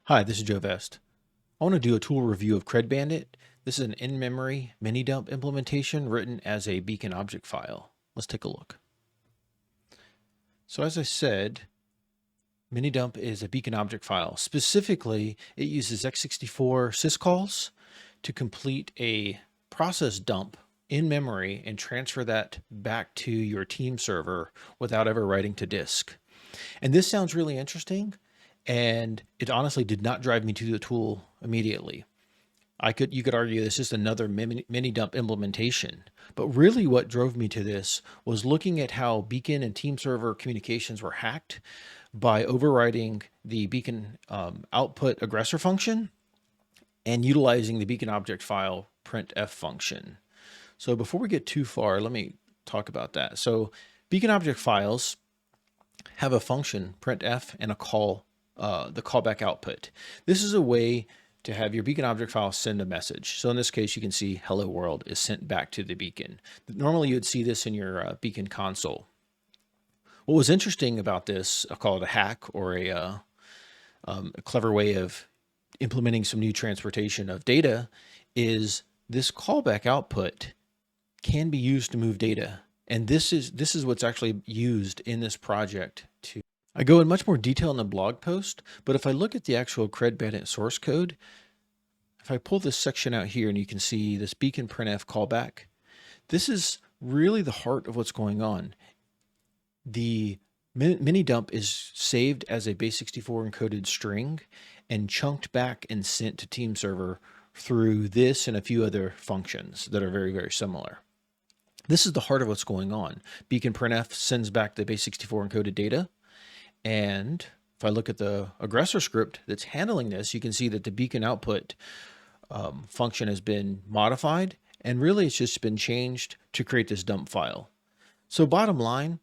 Hi, this is Joe Vest. I want to do a tool review of CredBandit. This is an in-memory mini-dump implementation written as a beacon object file. Let's take a look. So as I said, mini-dump is a beacon object file. Specifically, it uses x64 syscalls to complete a process dump in memory and transfer that back to your team server without ever writing to disk. And this sounds really interesting, and it honestly did not drive me to the tool immediately. You could argue this is another mini dump implementation, but really what drove me to this was looking at how Beacon and team server communications were hacked by overriding the Beacon output aggressor function and utilizing the Beacon object file printf function. So before we get too far, let me talk about that. So Beacon object files have a function printf and a call, the callback output. This is a way to have your beacon object file send a message. So in this case, you can see hello world is sent back to the beacon. Normally you would see this in your beacon console. What was interesting about this, I'll call it a hack or a clever way of implementing some new transportation of data, is this callback output can be used to move data. And this is what's actually used in this project to. I go in much more detail in the blog post, but if I look at the actual CredBandit source code, if I pull this section out here and you can see this beacon printf callback, this is really the heart of what's going on. The mini dump is saved as a base64 encoded string and chunked back and sent to team server through this and a few other functions that are very, very similar. This is the heart of what's going on. Beacon printf sends back the base64 encoded data. And if I look at the aggressor script that's handling this, you can see that the beacon output function has been modified, and really it's just been changed to create this dump file. So bottom line,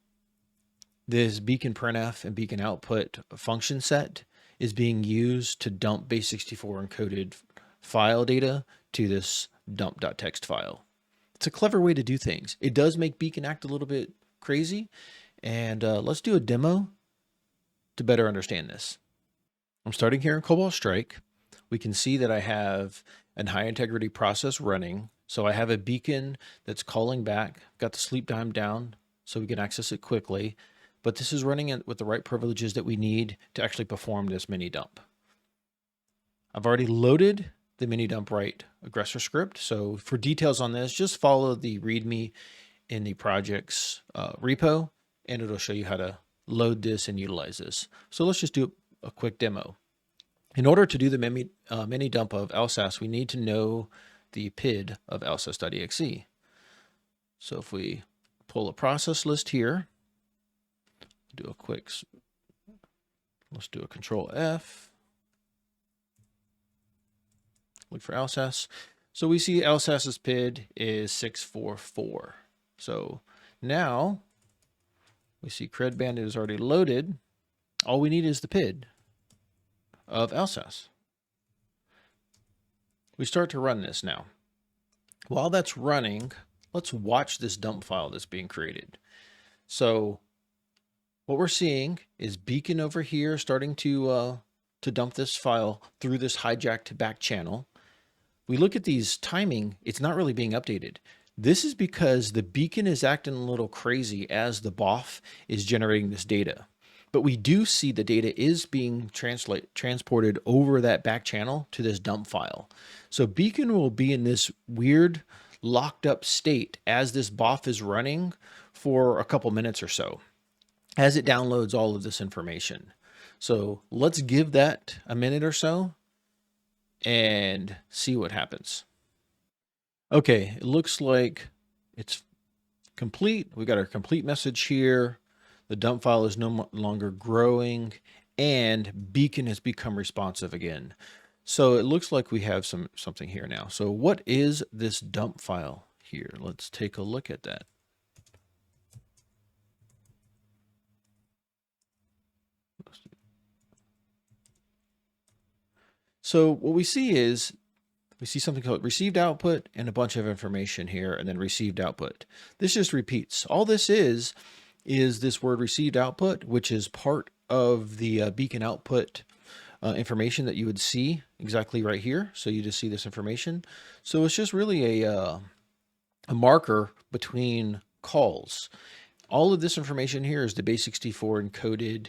this beacon printf and beacon output function set is being used to dump base64 encoded file data to this dump.txt file. It's a clever way to do things. It does make beacon act a little bit crazy, and let's do a demo to better understand this. I'm starting here in Cobalt Strike. We can see that I have a high integrity process running. So I have a beacon that's calling back, got the sleep time down so we can access it quickly, but this is running with the right privileges that we need to actually perform this mini dump. I've already loaded the mini dump write aggressor script. So for details on this, just follow the README in the project's repo, and it'll show you how to load this and utilize this. So let's just do a quick demo. In order to do the mini dump of LSASS, we need to know the PID of LSASS.exe. So if we pull a process list here, let's do a control F, look for LSASS. So we see LSASS's PID is 644. So now we see CredBandit is already loaded. All we need is the PID of LSASS. We start to run this now. While that's running, let's watch this dump file that's being created. So what we're seeing is Beacon over here starting to dump this file through this hijacked back channel. We look at these timing, it's not really being updated. This is because the beacon is acting a little crazy as the BOF is generating this data. But we do see the data is being transported over that back channel to this dump file. So beacon will be in this weird locked up state as this BOF is running for a couple minutes or so, as it downloads all of this information. So let's give that a minute or so and see what happens. Okay, it looks like it's complete. We got our complete message here. The dump file is no longer growing, and Beacon has become responsive again. So it looks like we have something here now. So what is this dump file here? Let's take a look at that. So what we see is we see something called received output and a bunch of information here, and then received output. This just repeats. All this is this word received output, which is part of the beacon output information that you would see exactly right here. So you just see this information. So it's just really a marker between calls. All of this information here is the base64 encoded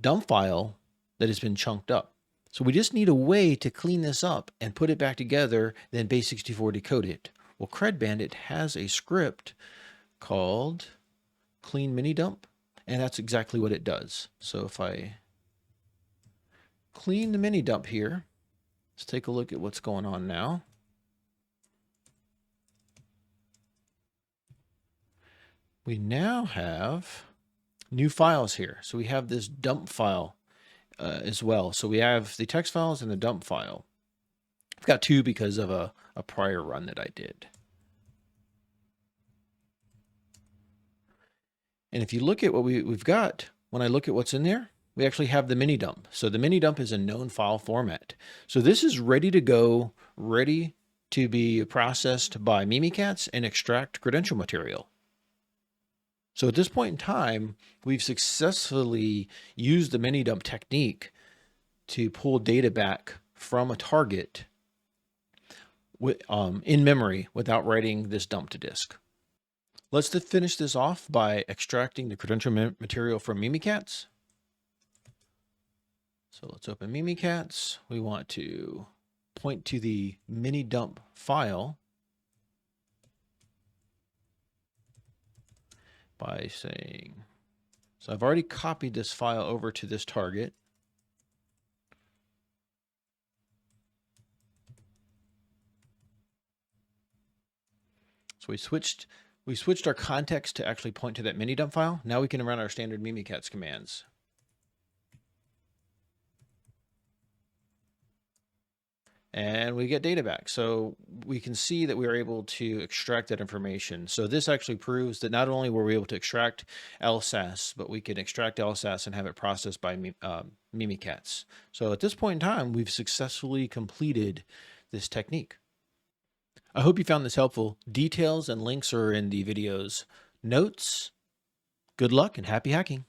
dump file that has been chunked up. So we just need a way to clean this up and put it back together, then base64 decode it. Well, CredBandit has a script called clean mini dump, and that's exactly what it does. So if I clean the mini dump here, let's take a look at what's going on now. We now have new files here. So we have this dump file as well. So we have the text files and the dump file. I've got two because of a prior run that I did. And if you look at what we've got, when I look at what's in there, we actually have the mini dump. So the mini dump is a known file format. So this is ready to go, ready to be processed by Mimikatz and extract credential material. So at this point in time, we've successfully used the mini dump technique to pull data back from a target in memory without writing this dump to disk. Let's finish this off by extracting the credential material from Mimikatz. So let's open Mimikatz. We want to point to the mini dump file by saying, so I've already copied this file over to this target. So we switched our context to actually point to that mini dump file. Now we can run our standard Mimikatz commands. And we get data back. So we can see that we are able to extract that information. So this actually proves that not only were we able to extract LSASS, but we can extract LSASS and have it processed by Mimikatz. So at this point in time, we've successfully completed this technique. I hope you found this helpful. Details and links are in the video's notes. Good luck and happy hacking.